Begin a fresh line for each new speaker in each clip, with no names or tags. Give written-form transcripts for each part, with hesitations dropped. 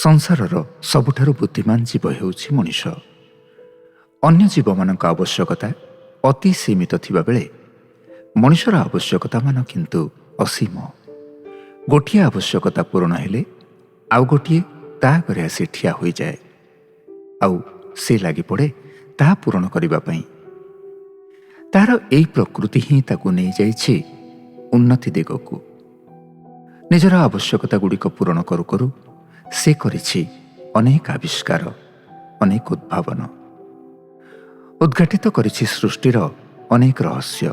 ସଂସାରର ସବୁଠାରୁ ବୁଦ୍ଧିମାନ ଜୀବ ହେଉଛି ମଣିଷ। ଅନ୍ୟ ଜୀବମାନଙ୍କ ଆବଶ୍ୟକତା ଅତି ସୀମିତ ଥିବାବେଳେ ମଣିଷର ଆବଶ୍ୟକତାମାନ କିନ୍ତୁ ଅସୀମ। ଗୋଟିଏ ଆବଶ୍ୟକତା ପୂରଣ ହେଲେ ଆଉ ଗୋଟିଏ ତା ଆଗରେ ଆସି ଠିଆ ହୋଇଯାଏ, ଆଉ ସେ ଲାଗିପଡ଼େ ତାହା ପୂରଣ କରିବା ପାଇଁ। ତାହାର ଏଇ ପ୍ରକୃତି ହିଁ ତାକୁ ନେଇଯାଇଛି ଉନ୍ନତି ଦିଗକୁ। ନିଜର ଆବଶ୍ୟକତାଗୁଡ଼ିକ ପୂରଣ କରୁ କରୁ ସେ କରିଛି ଅନେକ ଆବିଷ୍କାର, ଅନେକ ଉଦ୍ଭାବନ, ଉଦ୍ଘାଟିତ କରିଛି ସୃଷ୍ଟିର ଅନେକ ରହସ୍ୟ।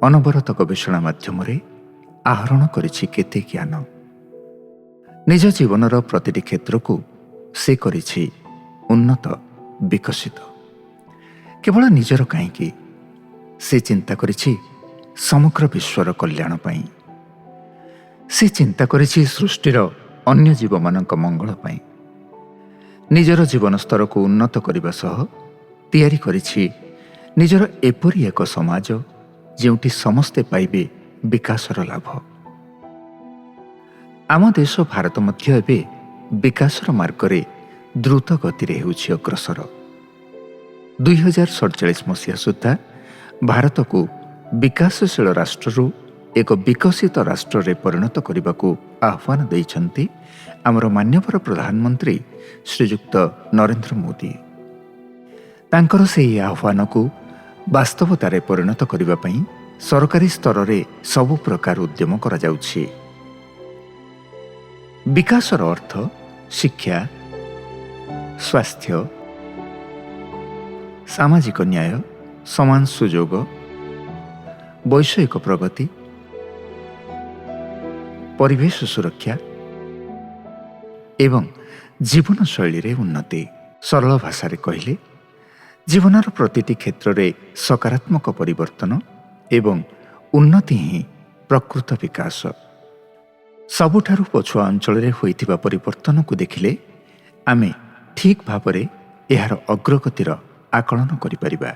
ଅନବରତ ଗବେଷଣା ମାଧ୍ୟମରେ ଆହରଣ କରିଛି କେତେ ଜ୍ଞାନ। ନିଜ ଜୀବନର ପ୍ରତିଟି କ୍ଷେତ୍ରକୁ ସେ କରିଛି ଉନ୍ନତ, ବିକଶିତ। କେବଳ ନିଜର କାହିଁକି, ସେ ଚିନ୍ତା କରିଛି ସମଗ୍ର ବିଶ୍ୱର କଲ୍ୟାଣ ପାଇଁ। ସେ ଚିନ୍ତା କରିଛି ସୃଷ୍ଟିର ଅନ୍ୟ ଜୀବମାନଙ୍କ ମଙ୍ଗଳ ପାଇଁ। ନିଜର ଜୀବନ ସ୍ତରକୁ ଉନ୍ନତ କରିବା ସହ ତିଆରି କରିଛି ନିଜର ଏପରି ଏକ ସମାଜ ଯେଉଁଠି ସମସ୍ତେ ପାଇବେ ବିକାଶର ଲାଭ। ଆମ ଦେଶ ଭାରତ ମଧ୍ୟ ଏବେ ବିକାଶର ମାର୍ଗରେ ଦ୍ରୁତ ଗତିରେ ହେଉଛି ଅଗ୍ରସର। 2047 ମସିହା ସୁଦ୍ଧା ଭାରତକୁ ବିକାଶଶୀଳ ରାଷ୍ଟ୍ରରୁ ଏକ ବିକଶିତ ରାଷ୍ଟ୍ରରେ ପରିଣତ କରିବାକୁ ଆହ୍ୱାନ ଦେଇଛନ୍ତି ଆମର ମାନ୍ୟବର ପ୍ରଧାନମନ୍ତ୍ରୀ ଶ୍ରୀଯୁକ୍ତ ନରେନ୍ଦ୍ର ମୋଦି। ତାଙ୍କର ସେହି ଆହ୍ୱାନକୁ ବାସ୍ତବତାରେ ପରିଣତ କରିବା ପାଇଁ ସରକାରୀ ସ୍ତରରେ ସବୁ ପ୍ରକାର ଉଦ୍ୟମ କରାଯାଉଛି। ବିକାଶର ଅର୍ଥ ଶିକ୍ଷା, ସ୍ୱାସ୍ଥ୍ୟ, ସାମାଜିକ ନ୍ୟାୟ, ସମାନ ସୁଯୋଗ, ବୈଷୟିକ ପ୍ରଗତି, ପରିବେଶ ସୁରକ୍ଷା ଏବଂ ଜୀବନଶୈଳୀରେ ଉନ୍ନତି। ସରଳ ଭାଷାରେ କହିଲେ, ଜୀବନର ପ୍ରତିଟି କ୍ଷେତ୍ରରେ ସକାରାତ୍ମକ ପରିବର୍ତ୍ତନ ଏବଂ ଉନ୍ନତି ହିଁ ପ୍ରକୃତ ବିକାଶ। ସବୁଠାରୁ ପଛୁଆ ଅଞ୍ଚଳରେ ହୋଇଥିବା ପରିବର୍ତ୍ତନକୁ ଦେଖିଲେ ଆମେ ଠିକ୍ ଭାବରେ ଏହାର ଅଗ୍ରଗତିର ଆକଳନ କରିପାରିବା।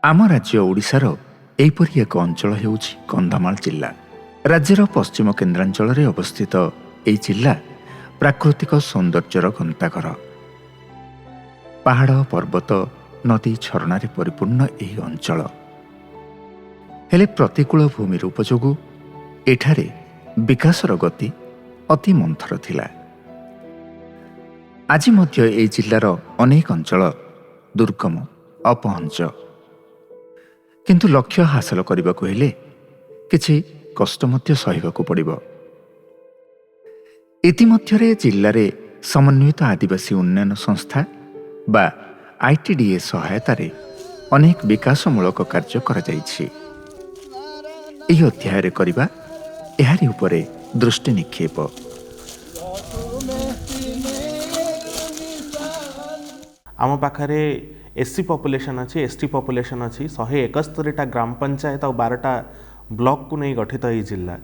ଆମ ରାଜ୍ୟ ଓଡ଼ିଶାର ଏହିପରି ଏକ ଅଞ୍ଚଳ ହେଉଛି କନ୍ଧମାଳ ଜିଲ୍ଲା। ରାଜ୍ୟର ପଶ୍ଚିମ କେନ୍ଦ୍ରାଞ୍ଚଳରେ ଅବସ୍ଥିତ ଏହି ଜିଲ୍ଲା ପ୍ରାକୃତିକ ସୌନ୍ଦର୍ଯ୍ୟର ଗନ୍ତାଘର। ପାହାଡ଼, ପର୍ବତ, ନଦୀ, ଝରଣାରେ ପରିପୂର୍ଣ୍ଣ ଏହି ଅଞ୍ଚଳ। ହେଲେ ପ୍ରତିକୂଳ ଭୂମି ରୂପ ଯୋଗୁଁ ଏଠାରେ ବିକାଶର ଗତି ଅତି ମନ୍ଥର ଥିଲା। ଆଜି ମଧ୍ୟ ଏହି ଜିଲ୍ଲାର ଅନେକ ଅଞ୍ଚଳ ଦୁର୍ଗମ, ଅପହଞ୍ଚ। କିନ୍ତୁ ଲକ୍ଷ୍ୟ ହାସଲ କରିବାକୁ ହେଲେ କିଛି କଷ୍ଟ ମଧ୍ୟ ସହିବାକୁ ପଡ଼ିବ। ଇତିମଧ୍ୟରେ ଜିଲ୍ଲାରେ ସମନ୍ୱିତ ଆଦିବାସୀ ଉନ୍ନୟନ ସଂସ୍ଥା ବା ITDA ସହାୟତାରେ ଅନେକ ବିକାଶମୂଳକ କାର୍ଯ୍ୟ କରାଯାଇଛି। ଏହି ଅଧ୍ୟାୟରେ କରିବା ଏହାରି ଉପରେ ଦୃଷ୍ଟି ନିକ୍ଷେପ।
आम पाखे एससी पॉपुलेशन अच्छी, एसटी पॉपुलेशन अच्छी, 171टा ग्राम पंचायत और 12टा ब्लॉक को नहीं गठित ये जिला।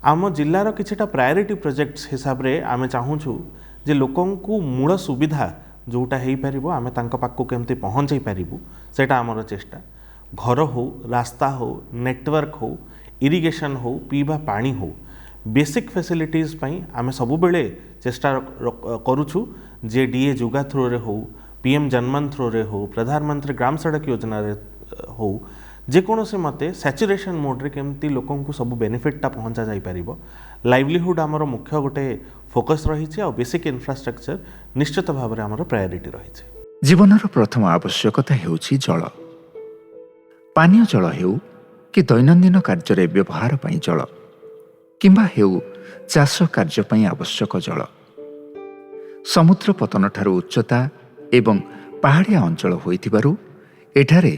आम जिलार किछिटा प्रायोरिटी प्रोजेक्ट्स हिसाब रे आमे चाहूँ जे लोकं को मूल सुविधा जोटा हो पार आम पाखक केमती पहुँचाई पारू, सेटा आमर चेष्टा। घर हो, रास्ता हो, नेटवर्क हो, इरिगेशन हो, पीवा पानी हो, बेसिक फैसिलिटीज पई आमे सबु बेले चेष्टा करूछु जे DA जुगा थ्रू रे हो, PM जनमन थ्रू रे हो, प्रधानमंत्री ग्राम सड़क योजना रे हो, जेकोसी मते सैचुरेशन मोड रे केमती लोकं को सब बेनिफिटटा पहुँचा जाई पारिबो। लाइवलीहुड आमर मुख्य गोटे फोकस रही है और बेसिक इन्फ्रास्ट्रक्चर निश्चित भाव में आमर प्रायोरिटी रही है।
जीवनर प्रथम आवश्यकता हेउछि जल। पानीय जल हेउ कि दैनन्दिन कार्य व्यवहार पई जल, किंबा हेउ चाष कार्य पई आवश्यक जल। समुद्र पतन ठारू उच्चता एवं पहाड़िया अंचल होइथिबारु एठारे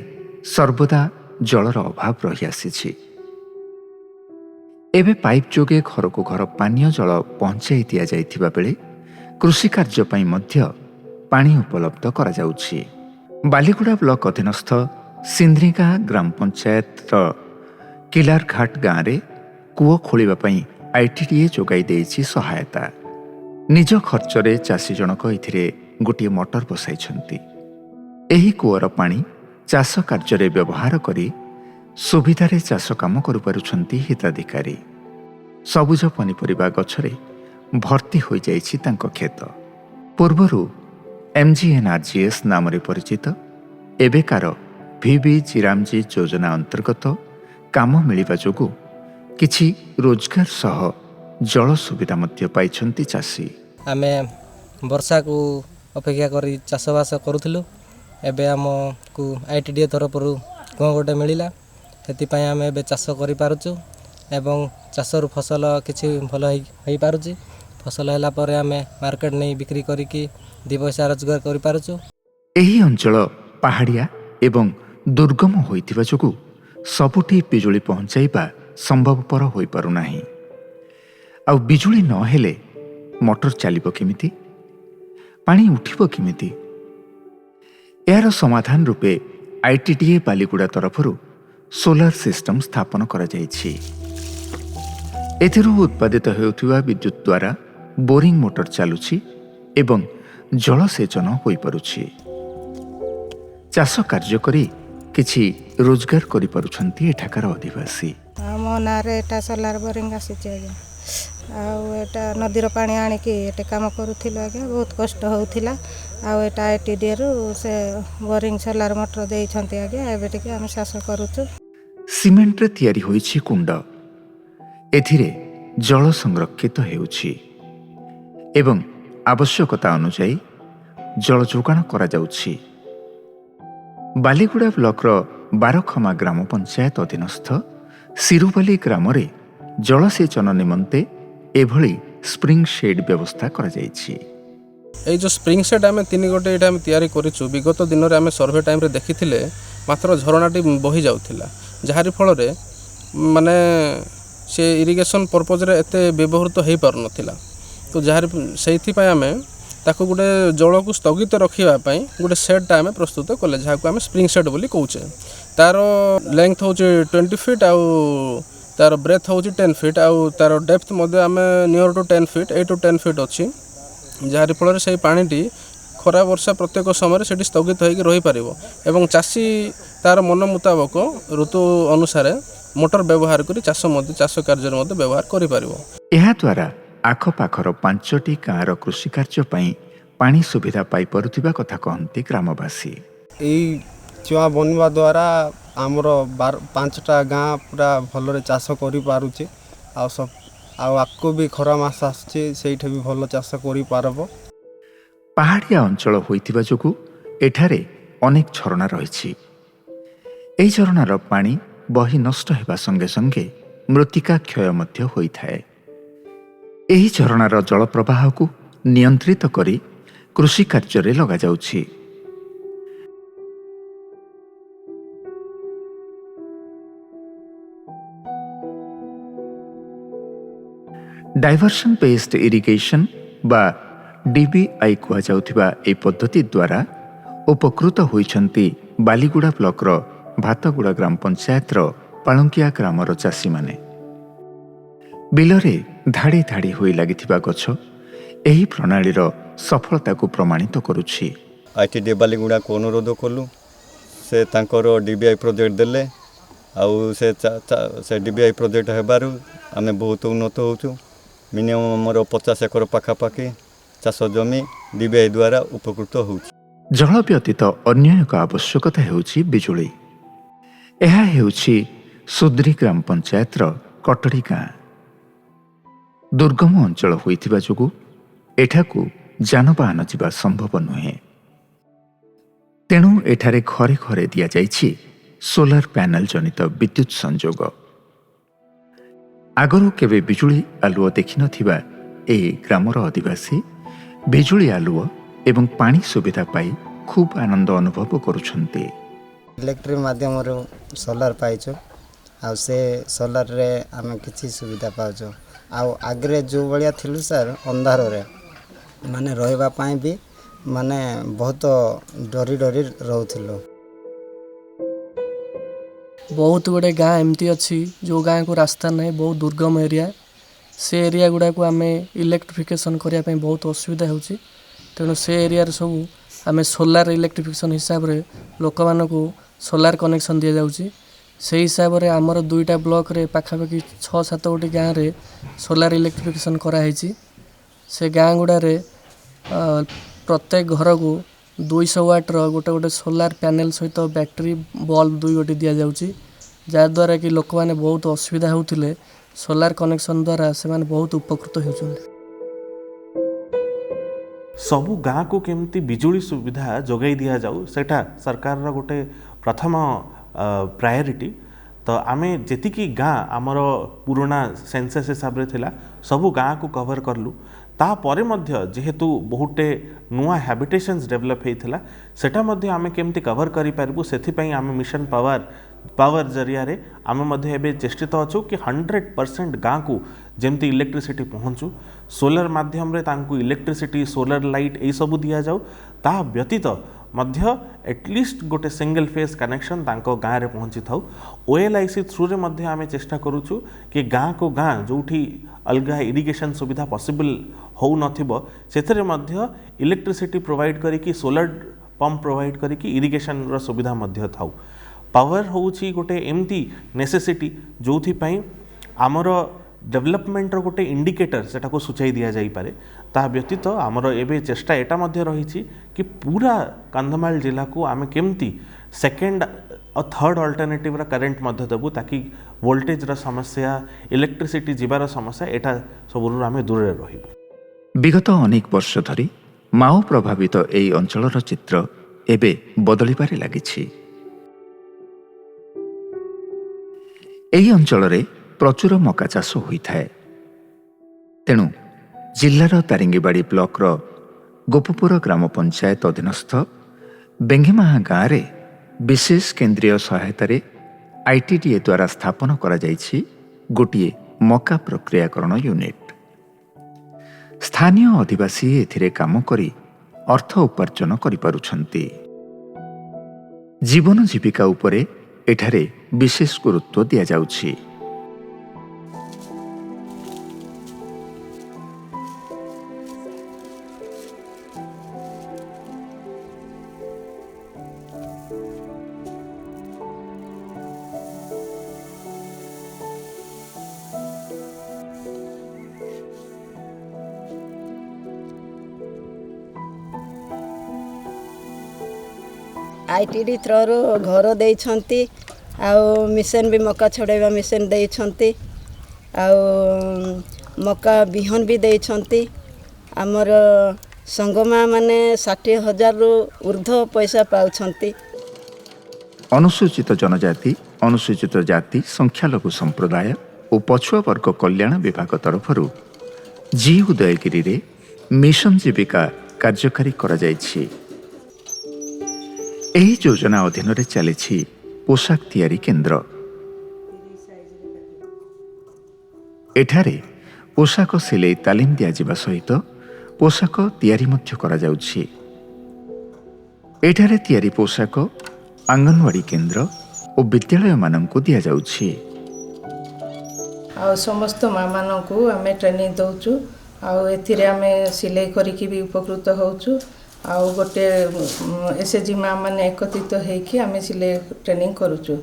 सर्वदा जलर अभाव रही आसीछि। एबे पाइप जोगे घर को घर पानीय जल पहुँचाई दि जाइथिबा बेले कृषि कार्य पई मध्य पानी उपलब्ध करा जाउछि। बालीगुड़ा ब्लॉक अधीनस्थ सिंद्रिगा ग्राम पंचायत किलारघाट गाँव में कूओ खोलिबा पई ITDA जोगाई देइछि सहायता। निज खर्चरे चाषी जनक एथिरे गोटे मोटर बसाइछन्ति। एही कूअर पानी चाष कार्य व्यवहार करी सुविधारे चाष काम करुपारुछन्ति हिताधिकारी। सबुज पनिपरिबा गछरे ଭର୍ତ୍ତି ହୋଇଯାଇଛି ତାଙ୍କ କ୍ଷେତ। ପୂର୍ବରୁ MGNRGS ନାମରେ ପରିଚିତ ଏବେକାର VB ଜିରାମଜି ଯୋଜନା ଅନ୍ତର୍ଗତ କାମ ମିଳିବା ଯୋଗୁଁ କିଛି ରୋଜଗାର ସହ ଜଳ ସୁବିଧା ମଧ୍ୟ ପାଇଛନ୍ତି ଚାଷୀ।
ଆମେ ବର୍ଷାକୁ ଅପେକ୍ଷା କରି ଚାଷବାସ କରୁଥିଲୁ। ଏବେ ଆମକୁ ITDA ତରଫରୁ କୂଅ ଗୋଟେ ମିଳିଲା, ସେଥିପାଇଁ ଆମେ ଏବେ ଚାଷ କରିପାରୁଛୁ ଏବଂ ଚାଷରୁ ଫସଲ କିଛି ଭଲ ହେଇପାରୁଛି। ଫସଲ ହେଲା ପରେ ଆମେ ମାର୍କେଟ ନେଇ ବିକ୍ରି କରିକି 2 ପଇସା ରୋଜଗାର କରିପାରୁଛୁ।
ଏହି ଅଞ୍ଚଳ ପାହାଡ଼ିଆ ଏବଂ ଦୁର୍ଗମ ହୋଇଥିବା ଯୋଗୁଁ ସବୁଠି ବିଜୁଳି ପହଞ୍ଚାଇବା ସମ୍ଭବପର ହୋଇପାରୁନାହିଁ। ଆଉ ବିଜୁଳି ନ ହେଲେ ମଟର ଚାଲିବ କେମିତି? ପାଣି ଉଠିବ କେମିତି? ଏହାର ସମାଧାନ ରୂପେ ITDA ବାଲିଗୁଡ଼ା ତରଫରୁ ସୋଲାର ସିଷ୍ଟମ ସ୍ଥାପନ କରାଯାଇଛି। ଏଥିରୁ ଉତ୍ପାଦିତ ହେଉଥିବା ବିଦ୍ୟୁତ୍ ଦ୍ୱାରା ବୋରିଂ ମୋଟର ଚାଲୁଛି ଏବଂ ଜଳସେଚନ ହୋଇପାରୁଛି। ଚାଷ କାର୍ଯ୍ୟ କରି କିଛି ରୋଜଗାର କରିପାରୁଛନ୍ତି ଏଠାକାର ଅଧିବାସୀ।
ଆମ ନାଁରେ ଏଟା ସୋଲାର ବୋରିଂ ଆସିଛି ଆଜ୍ଞା। ଆଉ ଏଟା ନଦୀର ପାଣି ଆଣିକି ଏଠି କାମ କରୁଥିଲୁ ଆଜ୍ଞା, ବହୁତ କଷ୍ଟ ହେଉଥିଲା। ଆଉ ଏଟା ITDAରୁ ସେ ବୋରିଂ ସୋଲାର ମୋଟର ଦେଇଛନ୍ତି ଆଜ୍ଞା, ଏବେ ଟିକେ ଆମେ ଚାଷ କରୁଛୁ।
ସିମେଣ୍ଟରେ ତିଆରି ହୋଇଛି କୁଣ୍ଡ, ଏଥିରେ ଜଳ ସଂରକ୍ଷିତ ହେଉଛି ଏବଂ ଆବଶ୍ୟକତା ଅନୁଯାୟୀ ଜଳ ଯୋଗାଣ କରାଯାଉଛି। ବାଲିଗୁଡ଼ା ବ୍ଲକର ବାରଖମା ଗ୍ରାମ ପଞ୍ଚାୟତ ଅଧୀନସ୍ଥ ସିରୁବାଲି ଗ୍ରାମରେ ଜଳସେଚନ ନିମନ୍ତେ ଏଭଳି ସ୍ପ୍ରିଙ୍ଗ ସେଡ୍ ବ୍ୟବସ୍ଥା କରାଯାଇଛି।
এই যে স্প্রিং সেট আমি 3 গোটে এটা আমি তৈরি করেছু। বিগত দিନରେ আমি সর্ভে টাইমরে দেখিলে মাত্র ঝরଣାটি বহি যাଉଥିଲା, যাহারি ফଳରେ মানে সে ইরিগেশন পর্পজরে এতে ব্যবহৃত হয়ে পারুনଥିଲା। তো যাহারি সেইথিপাই আমি তাকে গোটে জলକୁ ସ୍ଥଗିତ ରଖିବା ପାଇଁ ଗୋଟେ ସେଟ୍ଟା ଆମେ ପ୍ରସ୍ତୁତ କଲେ, ଯାହାକୁ ଆମେ ସ୍ପ୍ରିଙ୍ଗ ସେଟ୍ ବୋଲି କହୁଛେ। ତାର ଲେନ୍ଥ ହେଉଛି 20 ଫିଟ୍ ଆଉ ତାର ବ୍ରେଥ୍ ହେଉଛି 10 ଫିଟ୍ ଆଉ ତାର ଡେପ୍ଥ ମଧ୍ୟ ଆମେ near to 10 feet 8 to 10 feet ଅଛି, ଯାହାରି ଫଳରେ ସେହି ପାଣିଟି ଖରା ବର୍ଷା ପ୍ରତ୍ୟେକ ସମୟରେ ସେଠି ସ୍ଥଗିତ ହୋଇକି ରହିପାରିବ ଏବଂ ଚାଷୀ ତାର ମନ ମୁତାବକ ଋତୁ ଅନୁସାରେ ମୋଟର ବ୍ୟବହାର କରି ଚାଷ କାର୍ଯ୍ୟରେ ମଧ୍ୟ ବ୍ୟବହାର କରିପାରିବ।
ଏହାଦ୍ୱାରା ଆଖପାଖର 5ଟି ଗାଁର କୃଷି କାର୍ଯ୍ୟ ପାଇଁ ପାଣି ସୁବିଧା ପାଇପାରୁଥିବା କଥା କହନ୍ତି ଗ୍ରାମବାସୀ।
এই ଚୁଆ ବନିବା ଦ୍ୱାରା ଆମର 5ଟା ଗାଁ ପୁରା ଭଲରେ ଚାଷ କରିପାରୁଛି। ଆଉ ଆଗକୁ ବି ଖରା ମାସ ଆସୁଛି, ସେଇଠି ବି ଭଲ ଚାଷ କରିପାରିବ।
ପାହାଡ଼ିଆ ଅଞ୍ଚଳ ହୋଇଥିବା ଯୋଗୁଁ ଏଠାରେ ଅନେକ ଝରଣା ରହିଛି। ଏହି ଝରଣାର ପାଣି ବହି ନଷ୍ଟ ହେବା ସଙ୍ଗେ ସଙ୍ଗେ ମୃତ୍ତିକା କ୍ଷୟ ମଧ୍ୟ ହୋଇଥାଏ। ଏହି ଝରଣାର ଜଳପ୍ରବାହକୁ ନିୟନ୍ତ୍ରିତ କରି କୃଷି କାର୍ଯ୍ୟରେ ଲଗାଯାଉଛି। ଡାଇଭର୍ସନ୍ ବେସ୍ଡ ଇରିଗେସନ୍ ବା DBI କୁହାଯାଉଥିବା ଏହି ପଦ୍ଧତି ଦ୍ୱାରା ଉପକୃତ ହୋଇଛନ୍ତି ବାଲିଗୁଡ଼ା ବ୍ଲକର ଭାତଗୁଡ଼ା ଗ୍ରାମ ପଞ୍ଚାୟତର ପାଳଙ୍କିଆ ଗ୍ରାମର ଚାଷୀମାନେ। ବିଲରେ ଧାଡ଼ି ଧାଡ଼ି ହୋଇ ଲାଗିଥିବା ଗଛ ଏହି ପ୍ରଣାଳୀର ସଫଳତାକୁ ପ୍ରମାଣିତ କରୁଛି।
ITDA ବାଲିଗୁଡ଼ାକୁ ଅନୁରୋଧ କଲୁ, ସେ ତାଙ୍କର DBI ପ୍ରୋଜେକ୍ଟ ଦେଲେ। ଆଉ ସେ DBI ପ୍ରୋଜେକ୍ଟ ହେବାରୁ ଆମେ ବହୁତ ଉନ୍ନତ ହେଉଛୁ। ମିନିମମ୍ ଆମର 50 ଏକର ପାଖାପାଖି ଚାଷ ଜମି DBI ଦ୍ୱାରା ଉପକୃତ ହେଉଛି।
ଜଳ ବ୍ୟତୀତ ଅନ୍ୟ ଏକ ଆବଶ୍ୟକତା ହେଉଛି ବିଜୁଳି। ଏହା ହେଉଛି ସୁଦ୍ରି ଗ୍ରାମ ପଞ୍ଚାୟତର କଟଡ଼ି ଗାଁ। ଦୁର୍ଗମ ଅଞ୍ଚଳ ହୋଇଥିବା ଯୋଗୁଁ ଏଠାକୁ ଯାନବାହନ ଯିବା ସମ୍ଭବ ନୁହେଁ। ତେଣୁ ଏଠାରେ ଘରେ ଘରେ ଦିଆଯାଇଛି ସୋଲାର ପ୍ୟାନେଲ ଜନିତ ବିଦ୍ୟୁତ୍ ସଂଯୋଗ। ଆଗରୁ କେବେ ବିଜୁଳି ଆଲୁଅ ଦେଖିନଥିବା ଏହି ଗ୍ରାମର ଅଧିବାସୀ ବିଜୁଳି ଆଲୁଅ ଏବଂ ପାଣି ସୁବିଧା ପାଇ ଖୁବ୍ ଆନନ୍ଦ ଅନୁଭବ କରୁଛନ୍ତି।
ଇଲେକ୍ଟ୍ରିକ୍ ମାଧ୍ୟମରୁ ସୋଲାର ପାଇଛୁ, ଆଉ ସେ ସୋଲାରରେ ଆମେ କିଛି ସୁବିଧା ପାଉଛୁ। ଆଉ ଆଗରେ ଯେଉଁ ଭଳିଆ ଥିଲୁ ସାର୍, ଅନ୍ଧାରରେ ମାନେ ରହିବା ପାଇଁ ବି ମାନେ ବହୁତ ଡରି ଡରି ରହୁଥିଲୁ।
ବହୁତ ଗୁଡ଼ିଏ ଗାଁ ଏମିତି ଅଛି ଯେଉଁ ଗାଁକୁ ରାସ୍ତା ନାହିଁ, ବହୁତ ଦୁର୍ଗମ ଏରିଆ। ସେ ଏରିଆ ଗୁଡ଼ାକୁ ଆମେ ଇଲେକ୍ଟ୍ରିଫିକେସନ୍ କରିବା ପାଇଁ ବହୁତ ଅସୁବିଧା ହେଉଛି। ତେଣୁ ସେ ଏରିଆରେ ସବୁ ଆମେ ସୋଲାର ଇଲେକ୍ଟ୍ରିଫିକେସନ୍ ହିସାବରେ ଲୋକମାନଙ୍କୁ ସୋଲାର କନେକ୍ସନ୍ ଦିଆଯାଉଛି। ସେହି ହିସାବରେ ଆମର 2ଟା ବ୍ଲକରେ ପାଖାପାଖି 6-7 ଗୋଟି ଗାଁରେ ସୋଲାର ଇଲେକ୍ଟ୍ରିଫିକେସନ୍ କରାହେଇଛି। ସେ ଗାଁ ଗୁଡ଼ାରେ ପ୍ରତ୍ୟେକ ଘରକୁ 200 ୱାଟ୍ର ଗୋଟେ ଗୋଟେ ସୋଲାର ପ୍ୟାନେଲ୍ ସହିତ ବ୍ୟାଟେରୀ ବଲ୍ବ 2 ଗୋଟି ଦିଆଯାଉଛି, ଯାହାଦ୍ୱାରା କି ଲୋକମାନେ ବହୁତ ଅସୁବିଧା ହେଉଥିଲେ ସୋଲାର କନେକ୍ସନ୍ ଦ୍ୱାରା ସେମାନେ ବହୁତ ଉପକୃତ ହେଉଛନ୍ତି।
ସବୁ ଗାଁକୁ କେମିତି ବିଜୁଳି ସୁବିଧା ଯୋଗାଇ ଦିଆଯାଉ ସେଟା ସରକାରର ଗୋଟେ ପ୍ରଥମ ପ୍ରାୟୋରିଟି। ତ ଆମେ ଯେତିକି ଗାଁ ଆମର ପୁରୁଣା ସେନ୍ସସ୍ ହିସାବରେ ଥିଲା ସବୁ ଗାଁକୁ କଭର କଲୁ। ତାପରେ ମଧ୍ୟ ଯେହେତୁ ବହୁଟେ ନୂଆ ହ୍ୟାବିଟେସନ୍ସ ଡେଭଲପ୍ ହେଇଥିଲା ସେଟା ମଧ୍ୟ ଆମେ କେମିତି କଭର କରିପାରିବୁ ସେଥିପାଇଁ ଆମେ ମିଶନ ପାୱାର ଜରିଆରେ ଆମେ ମଧ୍ୟ ଏବେ ଚେଷ୍ଟିତ ଅଛୁ କି 100% ଗାଁକୁ ଯେମିତି ଇଲେକ୍ଟ୍ରିସିଟି ପହଞ୍ଚୁ, ସୋଲାର ମାଧ୍ୟମରେ ତାଙ୍କୁ ଇଲେକ୍ଟ୍ରିସିଟି ସୋଲାର ଲାଇଟ୍ ଏଇସବୁ ଦିଆଯାଉ। ତା ବ୍ୟତୀତ ମଧ୍ୟ ଏଟଲିଷ୍ଟ ଗୋଟେ ସିଙ୍ଗଲ ଫେଜ୍ କନେକ୍ସନ୍ ତାଙ୍କ ଗାଁରେ ପହଞ୍ଚିଥାଉ। OLIC ଥ୍ରୁରେ ମଧ୍ୟ ଆମେ ଚେଷ୍ଟା କରୁଛୁ କି ଗାଁକୁ ଗାଁ ଯେଉଁଠି ଅଲଗା ଇରିଗେସନ୍ ସୁବିଧା ପସିବଲ୍ ହେଉନଥିବ ସେଥିରେ ମଧ୍ୟ ଇଲେକ୍ଟ୍ରିସିଟି ପ୍ରୋଭାଇଡ଼ କରିକି ସୋଲାର ପମ୍ପ ପ୍ରୋଭାଇଡ଼ କରିକି ଇରିଗେସନ୍ର ସୁବିଧା ମଧ୍ୟ ଥାଉ। ପାୱାର ହେଉଛି ଗୋଟେ ଏମିତି ନେସେସିଟି ଯେଉଁଥିପାଇଁ ଆମର ଡେଭଲପମେଣ୍ଟର ଗୋଟେ ଇଣ୍ଡିକେଟର ସେଟାକୁ ସୂଚାଇ ଦିଆଯାଇପାରେ। ତା ବ୍ୟତୀତ ଆମର ଏବେ ଚେଷ୍ଟା ଏଟା ମଧ୍ୟ ରହିଛି କି ପୁରା କନ୍ଧମାଳ ଜିଲ୍ଲାକୁ ଆମେ କେମିତି ସେକେଣ୍ଡ ଆଉ ଥର୍ଡ଼ ଅଲ୍ଟରନେଟିଭ୍ର କରେଣ୍ଟ ମଧ୍ୟ ଦେବୁ ତାକି ଭୋଲ୍ଟେଜ୍ର ସମସ୍ୟା ଇଲେକ୍ଟ୍ରିସିଟି ଯିବାର ସମସ୍ୟା ଏଟା ସବୁରୁ ଆମେ ଦୂରରେ ରହିବୁ।
ବିଗତ ଅନେକ ବର୍ଷ ଧରି ମାଓ ପ୍ରଭାବିତ ଏହି ଅଞ୍ଚଳର ଚିତ୍ର ଏବେ ବଦଳିବାରେ ଲାଗିଛି। ଏହି ଅଞ୍ଚଳରେ ପ୍ରଚୁର ମକା ଚାଷ ହୋଇଥାଏ। ତେଣୁ ଜିଲ୍ଲାର ଦାରିଙ୍ଗିବାଡ଼ି ବ୍ଲକର ଗୋପପୁର ଗ୍ରାମ ପଞ୍ଚାୟତ ଅଧୀନସ୍ଥ ବେଙ୍ଗିମାହା ଗାଁରେ ବିଶେଷ କେନ୍ଦ୍ରୀୟ ସହାୟତାରେ ITDA ଦ୍ୱାରା ସ୍ଥାପନ କରାଯାଇଛି ଗୋଟିଏ ମକା ପ୍ରକ୍ରିୟାକରଣ ୟୁନିଟ୍। ସ୍ଥାନୀୟ ଅଧିବାସୀ ଏଥିରେ କାମ କରି ଅର୍ଥ ଉପାର୍ଜନ କରିପାରୁଛନ୍ତି। ଜୀବନ ଜୀବିକା ଉପରେ ଏଠାରେ ବିଶେଷ ଗୁରୁତ୍ୱ ଦିଆଯାଉଛି।
ITD ଥ୍ରୋରୁ ଘର ଦେଇଛନ୍ତି, ଆଉ ମିଶନ ବି ମକା ଛଡ଼େଇବା ମିଶନ ଦେଇଛନ୍ତି, ଆଉ ମକା ବିହନ ବି ଦେଇଛନ୍ତି। ଆମର ସଂଗମା ମାନେ 60,000ରୁ ଉର୍ଦ୍ଧ୍ୱ ପଇସା ପାଉଛନ୍ତି।
ଅନୁସୂଚିତ ଜନଜାତି, ଅନୁସୂଚିତ ଜାତି, ସଂଖ୍ୟାଲଘୁ ସମ୍ପ୍ରଦାୟ ଓ ପଛୁଆ ବର୍ଗ କଲ୍ୟାଣ ବିଭାଗ ତରଫରୁ ଜି ଉଦୟଗିରିରେ ମିଶନ ଜୀବିକା କାର୍ଯ୍ୟକାରୀ କରାଯାଇଛି। ଏହି ଯୋଜନା ଅଧୀନରେ ଚାଲିଛି ପୋଷାକ ତିଆରି କେନ୍ଦ୍ର। ଏଠାରେ ପୋଷାକ ସିଲେଇ ତାଲିମ ଦିଆଯିବା ସହିତ ପୋଷାକ ତିଆରି ମଧ୍ୟ କରାଯାଉଛି। ଏଠାରେ ତିଆରି ପୋଷାକ ଅଙ୍ଗନବାଡ଼ି କେନ୍ଦ୍ର ଓ ବିଦ୍ୟାଳୟମାନଙ୍କୁ ଦିଆଯାଉଛି।
ଆଉ ସମସ୍ତ ମା'ମାନଙ୍କୁ ଆମେ ଟ୍ରେନିଂ ଦେଉଛୁ, ଆଉ ଏଥିରେ ଆମେ ସିଲେଇ କରିକି ବି ଉପକୃତ ହେଉଛୁ। ଆଉ ଗୋଟେ SHG ମା' ମାନେ ଏକତ୍ରିତ ହେଇକି ଆମେ ସିଲେଇ ଟ୍ରେନିଂ କରୁଛୁ।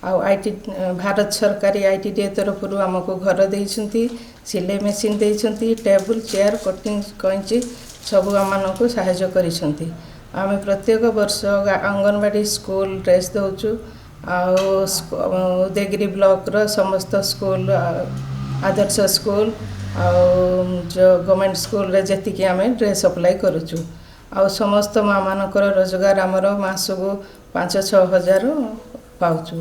ଆଉ ଭାରତ ସରକାରୀ ITDA ତରଫରୁ ଆମକୁ ଘର ଦେଇଛନ୍ତି, ସିଲେଇ ମେସିନ୍ ଦେଇଛନ୍ତି, ଟେବୁଲ୍ ଚେୟାର କଟିଂ କଇଁଚି ସବୁ ଆମମାନଙ୍କୁ ସାହାଯ୍ୟ କରିଛନ୍ତି। ଆମେ ପ୍ରତ୍ୟେକ ବର୍ଷ ଅଙ୍ଗନବାଡ଼ି ସ୍କୁଲ ଡ୍ରେସ୍ ଦେଉଛୁ। ଆଉ ଉଦୟଗିରି ବ୍ଲକର ସମସ୍ତ ସ୍କୁଲ, ଆଦର୍ଶ ସ୍କୁଲ ଆଉ ଗଭର୍ଣ୍ଣମେଣ୍ଟ ସ୍କୁଲରେ ଯେତିକି ଆମେ ଡ୍ରେସ୍ ସପ୍ଲାଇ କରୁଛୁ। ଆଉ ସମସ୍ତ ମା'ମାନଙ୍କର ରୋଜଗାର ଆମର ମାସକୁ 5-6 ହଜାର ପାଉଛୁ।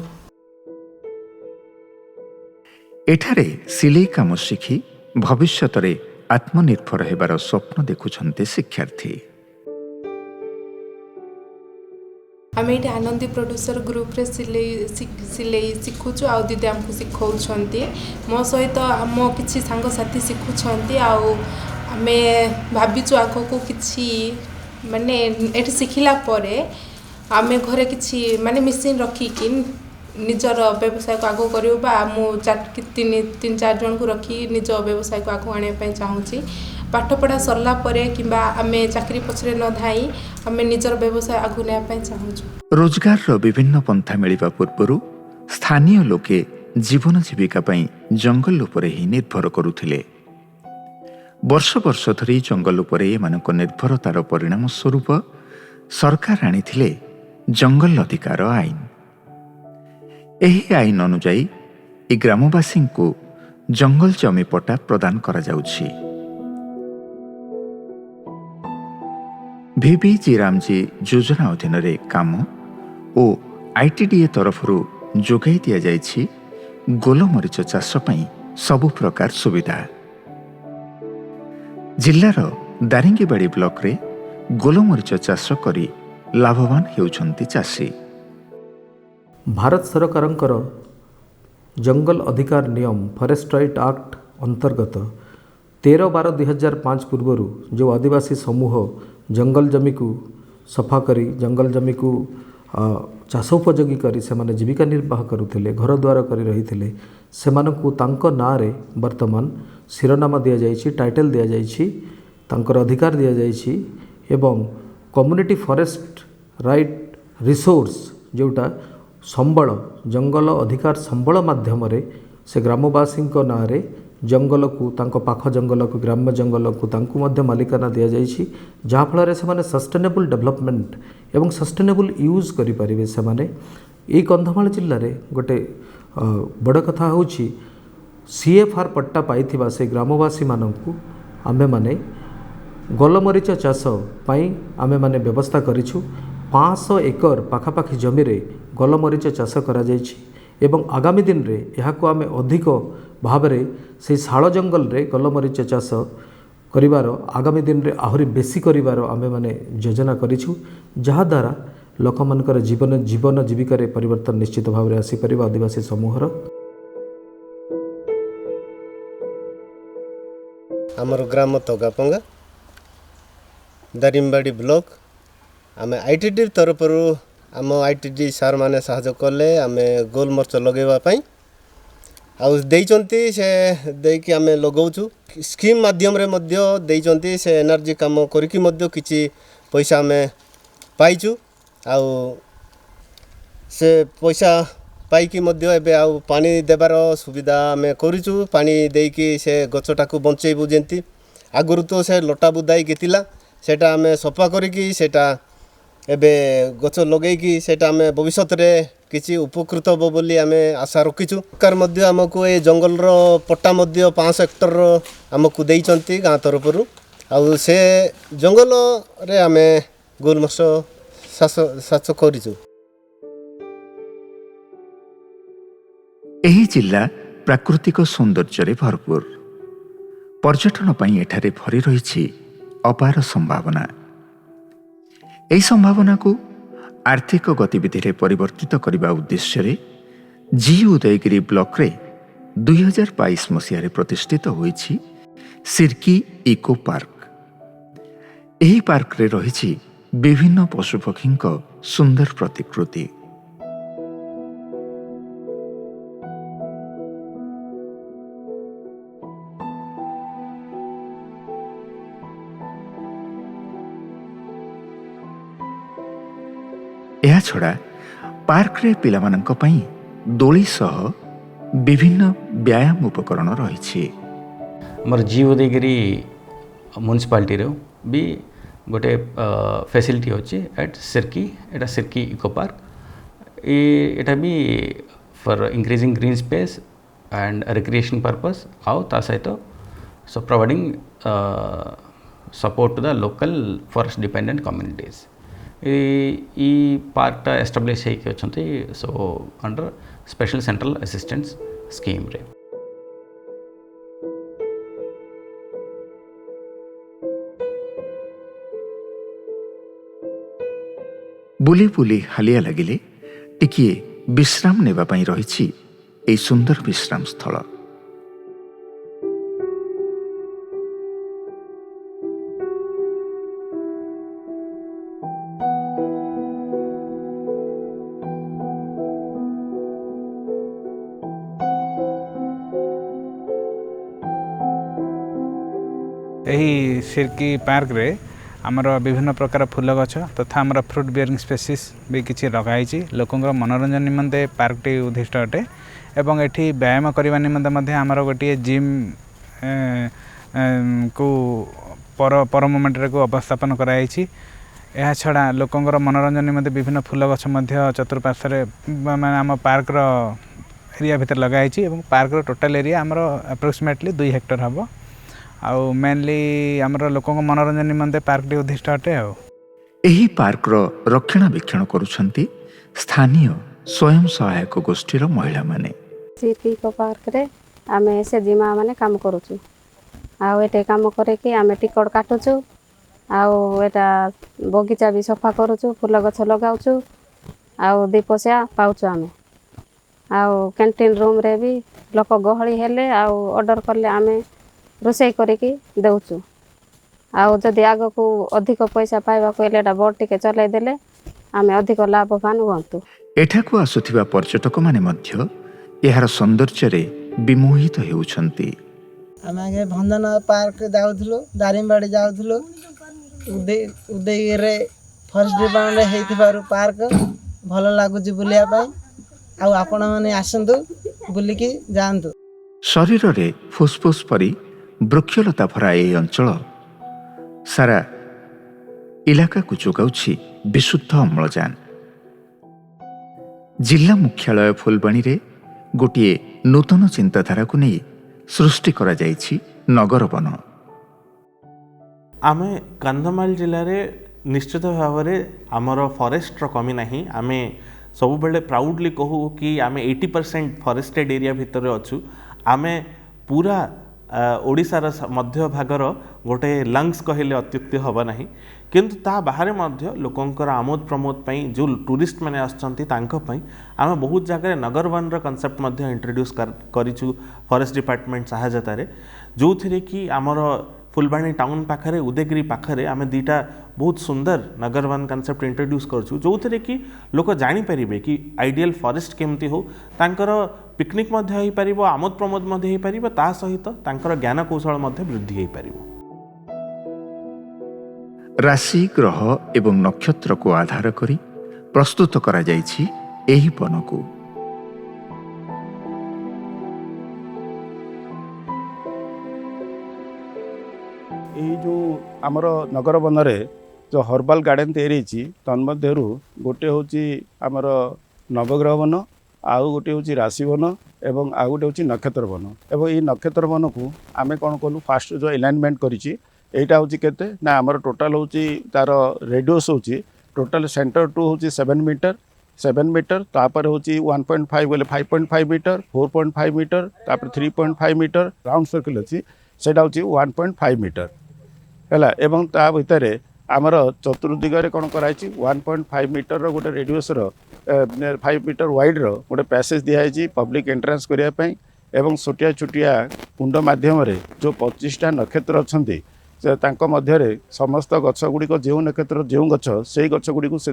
ଏଠାରେ ସିଲେଇ କାମ ଶିଖି ଭବିଷ୍ୟତରେ ଆତ୍ମନିର୍ଭର ହେବାର ସ୍ୱପ୍ନ ଦେଖୁଛନ୍ତି ଶିକ୍ଷାର୍ଥୀ।
ଆମେ ଏଠି ଆନନ୍ଦୀ ପ୍ରଡ୍ୟୁସର ଗ୍ରୁପରେ ସିଲେଇ ଶିଖୁଛୁ, ଆଉ ଦିଦି ଆମକୁ ଶିଖାଉଛନ୍ତି। ମୋ ସହିତ ଆମ କିଛି ସାଙ୍ଗସାଥି ଶିଖୁଛନ୍ତି। ଆଉ ଆମେ ଭାବିଛୁ ଆଗକୁ କିଛି ମାନେ ଏଠି ଶିଖିଲା ପରେ ଆମେ ଘରେ କିଛି ମାନେ ମେସିନ୍ ରଖିକି ନିଜର ବ୍ୟବସାୟକୁ ଆଗକୁ କରିବୁ, ବା ମୁଁ 3-4 ଜଣଙ୍କୁ ରଖି ନିଜ ବ୍ୟବସାୟକୁ ଆଗକୁ ଆଣିବା ପାଇଁ ଚାହୁଁଛି। ପାଠପଢ଼ା ସରିଲା ପରେ କିମ୍ବା ଆମେ ଚାକିରି ପଛରେ ନ ଧାଇଁ ଆମେ ନିଜର ବ୍ୟବସାୟ ଆଗକୁ ନେବା ପାଇଁ ଚାହୁଁଛୁ।
ରୋଜଗାରର ବିଭିନ୍ନ ପନ୍ଥା ମିଳିବା ପୂର୍ବରୁ ସ୍ଥାନୀୟ ଲୋକେ ଜୀବନ ଜୀବିକା ପାଇଁ ଜଙ୍ଗଲ ଉପରେ ହିଁ ନିର୍ଭର କରୁଥିଲେ। ବର୍ଷ ବର୍ଷ ଧରି ଜଙ୍ଗଲ ଉପରେ ଏମାନଙ୍କ ନିର୍ଭରତାର ପରିଣାମ ସ୍ୱରୂପ ସରକାର ଆଣିଥିଲେ ଜଙ୍ଗଲ ଅଧିକାର ଆଇନ। ଏହି ଆଇନ ଅନୁଯାୟୀ ଏ ଗ୍ରାମବାସୀଙ୍କୁ ଜଙ୍ଗଲ ଜମି ପଟ୍ଟା ପ୍ରଦାନ କରାଯାଉଛି। ଭିବିଜି ରାମଜୀ ଯୋଜନା ଅଧୀନରେ କାମ ଓ ITDA ତରଫରୁ ଯୋଗାଇ ଦିଆଯାଇଛି ଗୋଲମରିଚ ଚାଷ ପାଇଁ ସବୁ ପ୍ରକାର ସୁବିଧା। ଜିଲ୍ଲାର ଦାରିଙ୍ଗିବାଡ଼ି ବ୍ଲକରେ ଗୋଲମରିଚ ଚାଷ କରି ଲାଭବାନ ହେଉଛନ୍ତି ଚାଷୀ।
ଭାରତ ସରକାରଙ୍କର ଜଙ୍ଗଲ ଅଧିକାର ନିୟମ ଫରେଷ୍ଟ ରାଇଟ୍ ଆକ୍ଟ ଅନ୍ତର୍ଗତ 13/12/2005 ପୂର୍ବରୁ ଯେଉଁ ଆଦିବାସୀ ସମୂହ ଜଙ୍ଗଲ ଜମିକୁ ସଫା କରି ଜଙ୍ଗଲ ଜମିକୁ ଚାଷ ଉପଯୋଗୀ କରି ସେମାନେ ଜୀବିକା ନିର୍ବାହ କରୁଥିଲେ, ଘରଦ୍ୱାର କରି ରହିଥିଲେ, ସେମାନଙ୍କୁ ତାଙ୍କ ନାଁରେ ବର୍ତ୍ତମାନ ଶିରୋନାମା ଦିଆଯାଇଛି, ଟାଇଟେଲ୍ ଦିଆଯାଇଛି, ତାଙ୍କର ଅଧିକାର ଦିଆଯାଇଛି ଏବଂ କମ୍ୟୁନିଟି ଫରେଷ୍ଟ ରାଇଟ୍ ରିସୋର୍ସ ଯେଉଁଟା ସମ୍ବଳ ଜଙ୍ଗଲ ଅଧିକାର ସମ୍ବଳ ମାଧ୍ୟମରେ ସେ ଗ୍ରାମବାସୀଙ୍କ ନାଁରେ ଜଙ୍ଗଲକୁ ତାଙ୍କ ପାଖ ଜଙ୍ଗଲକୁ ଗ୍ରାମ୍ୟ ଜଙ୍ଗଲକୁ ତାଙ୍କୁ ମଧ୍ୟ ମାଲିକାନା ଦିଆଯାଇଛି, ଯାହାଫଳରେ ସେମାନେ ସଷ୍ଟେନେବୁଲ୍ ଡେଭଲପମେଣ୍ଟ ଏବଂ ସଷ୍ଟେନେବୁଲ୍ ୟୁଜ୍ କରିପାରିବେ। ସେମାନେ ଏଇ କନ୍ଧମାଳ ଜିଲ୍ଲାରେ ଗୋଟେ ବଡ଼ କଥା ହେଉଛି CFR ପଟ୍ଟା ପାଇଥିବା ସେ ଗ୍ରାମବାସୀମାନଙ୍କୁ ଆମେମାନେ ଗୋଲମରିଚ ଚାଷ ପାଇଁ ଆମେମାନେ ବ୍ୟବସ୍ଥା କରିଛୁ। 500 ଏକର ପାଖାପାଖି ଜମିରେ ଗୋଲମରିଚ ଚାଷ କରାଯାଇଛି ଏବଂ ଆଗାମୀ ଦିନରେ ଏହାକୁ ଆମେ ଅଧିକ ଭାବରେ ସେହି ଶାଳ ଜଙ୍ଗଲରେ ଗୋଲମରିଚ ଚାଷ କରିବାର ଆଗାମୀ ଦିନରେ ଆହୁରି ବେଶୀ କରିବାର ଆମେମାନେ ଯୋଜନା କରିଛୁ, ଯାହାଦ୍ୱାରା ଲୋକମାନଙ୍କର ଜୀବନ ଜୀବିକାରେ ପରିବର୍ତ୍ତନ ନିଶ୍ଚିତ ଭାବରେ ଆସିପାରିବ। ଆଦିବାସୀ ସମୂହର
ଆମର ଗ୍ରାମ ତଗାପଙ୍ଗା ଦାରିଙ୍ଗିବାଡ଼ି ବ୍ଲକ ଆମେ ITD ତରଫରୁ ଆମ ITD ସାର୍ ମାନେ ସାହାଯ୍ୟ କଲେ ଆମେ ଗୋଲମରିଚ ଲଗାଇବା ପାଇଁ ଆଉ ଦେଇଛନ୍ତି, ସେ ଦେଇକି ଆମେ ଲଗାଉଛୁ। ସ୍କିମ୍ ମାଧ୍ୟମରେ ମଧ୍ୟ ଦେଇଛନ୍ତି, ସେ ଏନର୍ଜି କାମ କରିକି ମଧ୍ୟ କିଛି ପଇସା ଆମେ ପାଇଛୁ ଆଉ ସେ ପଇସା ପାଇକି ମଧ୍ୟ ଏବେ ଆଉ ପାଣି ଦେବାର ସୁବିଧା ଆମେ କରିଛୁ। ପାଣି ଦେଇକି ସେ ଗଛଟାକୁ ବଞ୍ଚେଇବୁ, ଯେମିତି ଆଗରୁ ତ ସେ ଲଟା ବୁଦା ହେଇକି ଥିଲା, ସେଇଟା ଆମେ ସଫା କରିକି ସେଇଟା ଏବେ ଗଛ ଲଗେଇକି ସେଇଟା ଆମେ ଭବିଷ୍ୟତରେ କିଛି ଉପକୃତ ହେବ ବୋଲି ଆମେ ଆଶା ରଖିଛୁ। ସରକାର ମଧ୍ୟ ଆମକୁ ଏ ଜଙ୍ଗଲର ପଟ୍ଟା ମଧ୍ୟ 500 ହେକ୍ଟର ଆମକୁ ଦେଇଛନ୍ତି ଗାଁ ତରଫରୁ ଆଉ ସେ ଜଙ୍ଗଲରେ ଆମେ ଗୋଲମରିଚ ଚାଷ କରିଛୁ।
ଏହି ଜିଲ୍ଲା ପ୍ରାକୃତିକ ସୌନ୍ଦର୍ଯ୍ୟରେ ଭରପୁର। ପର୍ଯ୍ୟଟନ ପାଇଁ ଏଠାରେ ଭରି ରହିଛି ଅପାର ସମ୍ଭାବନା। ଏହି ସମ୍ଭାବନାକୁ ଆର୍ଥିକ ଗତିବିଧିରେ ପରିବର୍ତ୍ତିତ କରିବା ଉଦ୍ଦେଶ୍ୟରେ ଜି ଉଦୟଗିରି ବ୍ଲକରେ 2022 ମସିହାରେ ପ୍ରତିଷ୍ଠିତ ହୋଇଛି ସିର୍କି ଇକୋ ପାର୍କ। ଏହି ପାର୍କରେ ରହିଛି ବିଭିନ୍ନ ପଶୁପକ୍ଷୀଙ୍କ ସୁନ୍ଦର ପ୍ରତିକୃତି। ଏହାଛଡ଼ା ପାର୍କରେ ପିଲାମାନଙ୍କ ପାଇଁ ଦୋଳି ସହ ବିଭିନ୍ନ ବ୍ୟାୟାମ ଉପକରଣ ରହିଛି।
ଆମର ଜି ଉଦୟଗିରି ମ୍ୟୁନିସିପାଲିଟିର ବି ଗୋଟେ ଫ୍ୟାସିଲିଟି ଅଛି ଏଟ୍ ସିର୍କି, ଏଇଟା ସିର୍କି ଇକୋ ପାର୍କ। ଏଇଟା ବି for increasing green space and recreation purpose ଆଉ ତା ସହିତ providing support to the local forest dependent communities. ई पार्कटा एस्टाब्लिश ହେଇକି ଅଛନ୍ତି so under special central assistance scheme रे।
बुली बुली हालिया लगिले टिकिए विश्राम नेबा ପାଇଁ ରହିଛି ଏହି ସୁନ୍ଦର ବିଶ୍ରାମ ସ୍ଥଳ।
ଏହି ସିର୍କି ପାର୍କରେ ଆମର ବିଭିନ୍ନ ପ୍ରକାର ଫୁଲ ଗଛ ତଥା ଆମର ଫ୍ରୁଟ୍ ବିୟରିଂ ସ୍ପେସିସ୍ ବି କିଛି ଲଗାହେଇଛି। ଲୋକଙ୍କର ମନୋରଞ୍ଜନ ନିମନ୍ତେ ପାର୍କଟି ଉଦ୍ଦିଷ୍ଟ ଅଟେ ଏବଂ ଏଠି ବ୍ୟାୟାମ କରିବା ନିମନ୍ତେ ମଧ୍ୟ ଆମର ଗୋଟିଏ ଜିମ୍ को पर मोमेंट को अवस्थापन कराई। यह छड़ा लोकंर मनोरंजन निमंते विभिन्न फूल गछ चतुर्पार्श्व माने आम पार्क एरिया भितर लगाई। पार्क टोटाल एरिया आमर अप्रोक्सीमेटली 2 हेक्टर हम आउ मेनली आमर लोक मनोरंजन निमंते पार्क टी उद्दिष्ट अटे।
ଏହି ପାର୍କର ରକ୍ଷଣାବେକ୍ଷଣ କରୁଛନ୍ତି ସ୍ଥାନୀୟ ସ୍ୱୟଂ ସହାୟକ ଗୋଷ୍ଠୀର ମହିଳାମାନେ।
ଇକୋ ପାର୍କରେ ଆମେ ଏସ୍ଏଚ୍ଜି ମା ମାନେ କାମ କରୁଛୁ। ଆଉ ଏଠି କାମ କରିକି ଆମେ ଟିକଟ କାଟୁଛୁ। ଆଉ ଏଟା ବଗିଚା ବି ସଫା କରୁଛୁ, ଫୁଲ ଗଛ ଲଗାଉଛୁ, ଆଉ 2 ପଇସା ପାଉଛୁ ଆମେ। ଆଉ କ୍ୟାଣ୍ଟିନ୍ ରୁମ୍ରେ ବି ଲୋକ ଗହଳି ହେଲେ ଆଉ ଅର୍ଡ଼ର କଲେ ଆମେ ରୋଷେଇ କରିକି ଦେଉଛୁ। ଆଉ ଯଦି ଆଗକୁ ଅଧିକ ପଇସା ପାଇବାକୁ ହେଲେ ଏଟା ବୋଟ୍ ଟିକେ ଚଲାଇ ଦେଲେ ଆମେ ଅଧିକ ଲାଭବାନ ହୁଅନ୍ତୁ।
ଏଠାକୁ ଆସୁଥିବା ପର୍ଯ୍ୟଟକମାନେ ମଧ୍ୟ ଏହାର ସୌନ୍ଦର୍ଯ୍ୟରେ ବିମୋହିତ ହେଉଛନ୍ତି।
ଆମେ ଆଗେ ଭଞ୍ଜନ ପାର୍କ ଯାଉଥିଲୁ, ଦାରିଙ୍ଗବାଡ଼ି ଯାଉଥିଲୁ। ଉଦୟଗିରିରେ ଫରେଷ୍ଟ ଡିପାର୍ଟମେଣ୍ଟ ହେଇଥିବାରୁ ପାର୍କ ଭଲ ଲାଗୁଛି ବୁଲିବା ପାଇଁ। ଆଉ ଆପଣମାନେ ଆସନ୍ତୁ, ବୁଲିକି ଯାଆନ୍ତୁ।
ଶରୀରରେ ଫୁସ୍ଫୁସ୍ ପରି ବୃକ୍ଷଲତା ଭରା ଏହି ଅଞ୍ଚଳ ସାରା ଇଲାକାକୁ ଯୋଗାଉଛି ବିଶୁଦ୍ଧ ଅମ୍ଳଜାନ। ଜିଲ୍ଲା ମୁଖ୍ୟାଳୟ ଫୁଲବାଣୀରେ ଗୋଟିଏ ନୂତନ ଚିନ୍ତାଧାରାକୁ ନେଇ ସୃଷ୍ଟି କରାଯାଇଛି ନଗର ବନ।
आमे कंधमाल जिले में निश्चित भाव में आमर फॉरेस्ट कमी नहीं। आमे सब बेले प्राउडली कहू कि आमे 80% फॉरेस्टेड एरिया भितर अच्छु। आमे पूरा ओडिशार मध्य भागर गोटे लंग्स कहले अत्युक्ति हम नहीं। किंतु ता बाहर मध्य लोकंकर आमोद प्रमोद पई जो टूरिस्ट मैंने आमे बहुत जगह नगर वन कॉन्सेप्ट मध्य इंट्रोड्यूस करिछु फॉरेस्ट डिपार्टमेंट सहायतार, जो थी कि आमर फुलबाणी टाउन पाखरे उदयगिरी पाखरे आमे 2टा बहुत सुंदर नगर वन कॉन्सेप्ट इंट्रोड्यूस करछु, जो थी कि लोक जापर कि आइडियल फॉरेस्ट केमती हो तांकर पिकनिक मध्य हो पारिबो, आमोद प्रमोद मध्य हो पारिबो, ता सहित तांकर ज्ञान कौशल मध्य वृद्धि हो पारिबो।
राशि ग्रह एवं नक्षत्र को आधार करी प्रस्तुत करा जाइछि एही वन को।
यही जो आमर नगर वन जो हर्बाल गार्डन तैयारी तन्मध्यरु गोटे हूँ आमर नवग्रह वन, आउ गोटे हूँ राशि वन एवं आउ गोटे हूँ नक्षत्र वन। एवं ये नक्षत्र वन को आम कौन कलु फास्ट जो एलाइनमेंट करिछि एटा हूँ केते ना आमर टोटाल हूँ तार रेडियस हूँ टोटाल सेंटर टू हूँ 7 मीटर तापर हूँ 1.5 बोले 5.5 मीटर 4.5 मीटर तापर 3.5 मीटर राउंड सर्कल अच्छी सेटा हूँ 1.5 मीटर है। एवं ता भितर आमर चतुर्दिगरे कौन कराई 1.5 मीटर गोटे रेडियस 5 मीटर वाइड गोटे पैसेज दिखाई पब्लिक एंट्रांस करने एवं छोटिया छोटिया कुंड माध्यम जो 25टा नक्षत्र अच्छा मध्य समस्त गछ गुड़िक जो नक्षत्र जो गछ से गछ गुड़ी से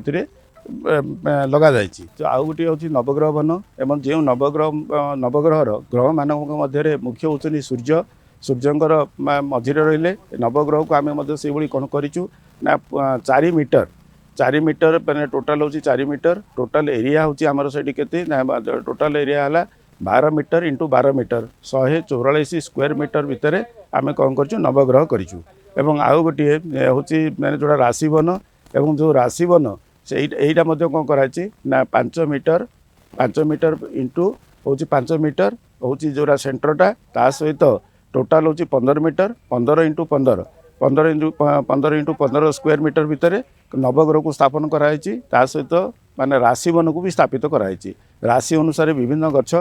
लग जा। आउ गोटे हूँ नवग्रह वन एवं जो नवग्रहर ग्रह मान मध्य मुख्य होती सूर्य सूर्यंकर मझिरे रहिले नवग्रह को आम से कौन करूँ ना 4 मीटर मैंने टोटाल हूँ 4 मीटर टोटाल एरिया हूँ आमर से टोटाल एरिया है 12 meter into 12 meter 144 square meter भितर आम कौन कर नवग्रह करूँ। एवं आउ गोटे हूँ मैंने जोड़ा राशि वन एवं जो राशि वन से यहीटा कौन कराई ना 5 मीटर इंटू हूँ 5 मीटर हूँ जोड़ा सेंटरटा ता सहित टोटाल हूँ 15 meter 15 into 15 into 15 square meter भितर नवग्रह को स्थापन कराई ता सहित माने राशि वन को भी स्थापित कराई। राशि अनुसार विभिन्न गछ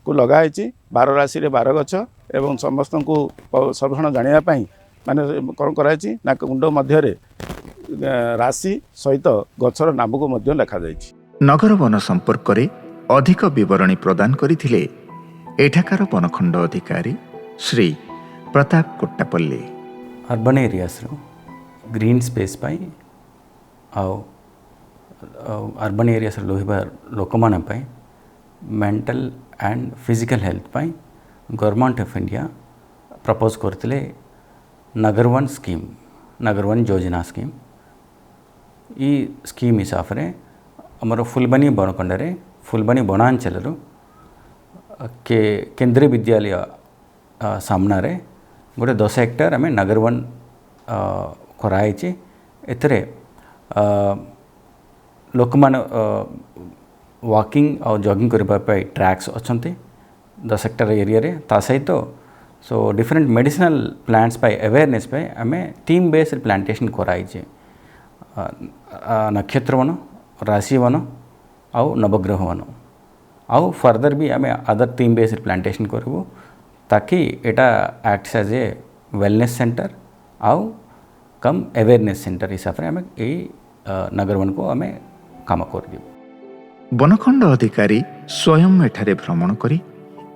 को लगाई 12 राशि 12 गछ एवं समस्त को सर्वेक्षण जानापी माने कौन कराई ना कुंड मध्य राशि सहित गछर नाम को मध्य लिखा जाई।
नगर वन संपर्क में अधिक विवरणी प्रदान करथिले एठाकार वनखंड अधिकारी Shri Pratap Kottapalli.
Urban areas green space पाई अर्बन एरियास लोहिबा लोक मान मेंटल एंड फिजिकल हेल्थ पाई गवर्नमेंट ऑफ इंडिया प्रपोज करते नगर वन स्कीम नगर वन योजना स्कीम ई स्कीम हिसाब से आमर फुलबानी बनखंड फुलबानी वनांचल के केंद्रीय विद्यालय सामना गोटे 10 हेक्टर आम नगर वन कराई एथरे लोक मान वॉकिंग और जॉगिंग करने ट्रैक्स अच्छा 10 हेक्टर एरिया रे ता सहित सो डिफरेंट मेडिसिनल प्लांट्स पाई अवेयरनेस पाई आम टीम बेस्ड प्लांटेशन कराई नक्षत्र वन राशि वन आउ नवग्रह वन आउ फर्दर भी आम अदर टीम बेस्ड प्लांटेशन करूँ ताकि एटा acts as a wellness centre आउ कम अवेयरनेस सेंटर हिसाब से आम यही नगर वन को आम काम कर
बनखंड अधिकारी स्वयं एठारे भ्रमण करी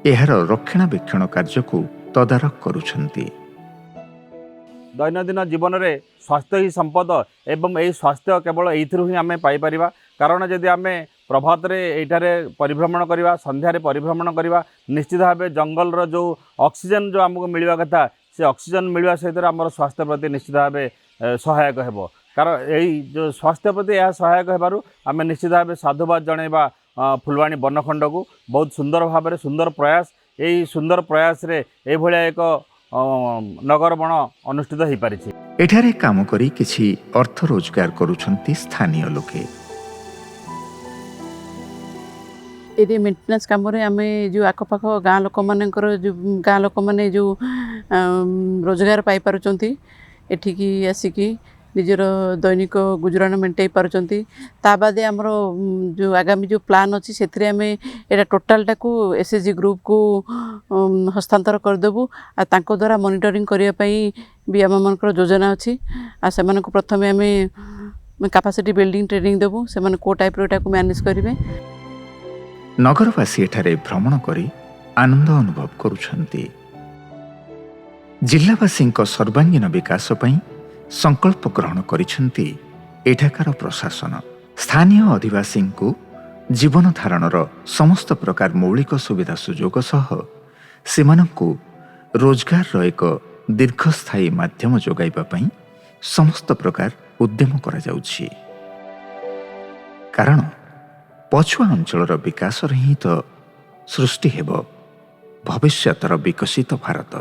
एहार रक्षणाबेक्षण कार्य को तदारख करुछंती।
दैनंदिन जीवन में स्वास्थ्य ही संपद एवं यही स्वास्थ्य केवल यही आम पाइपर कारण जदि आम प्रभात ये परिभ्रमण करवा संध्यारे परिभ्रमण करवा निश्चित भाव जंगल जो ऑक्सीजन जो आमको मिलवा कथा से ऑक्सीजन मिलवा सहित आम स्वास्थ्य प्रति निश्चित भाव सहायक हो कारण यही जो स्वास्थ्य प्रति यह सहायक होबारु आम निश्चित भाव साधुवाद जनइबा फुलवाणी बनखंड को बहुत सुंदर भाव में सुंदर प्रयास यही सुंदर प्रयास रे ए भलिया एक नगर बण अनुष्ठित हो पारि
एठारे काम करी किछि अर्थ रोजगार करुछंती स्थानीय लोके।
ये मेन्टेनेंस काम आम जो आखपाख गाँ लोक मानकर जो गाँ लोक मैंने जो रोजगार पाई पारुचंती एठिकी आसिकी निजर दैनिक गुजराण मेंटेई पारुचंती ता बादे हमरो जो आगामी जो प्लान अच्छी से आम एटा टोटालटा को एसएचजी ग्रुप को हस्तांतर करदेबू आ तांको द्वारा मॉनिटरिंग करने भी आम मनकर योजना अच्छी आ से प्रथम आम कैपेसिटी बिल्डिंग ट्रेनिंग देबू से को टाइप रो को मैनेज करेंगे।
नगरवासी एठारे भ्रमण करी आनंद अनुभव करुछंती। जिल्लावासी सर्वांगीन विकास पई संकल्प ग्रहण करिछंती एठाकार प्रशासन। स्थानीय आदिवासी को जीवन धारणर समस्त प्रकार मौलिक सुविधा सुजोग सह सेमानंकु रोजगार एक दीर्घस्थायी माध्यम जोगाइबा पई समस्त प्रकार उद्यम करा जाउछि। कारण पछुआ अंचलर विकास ही तो सृष्टि हेब भविष्यतर विकसित भारत।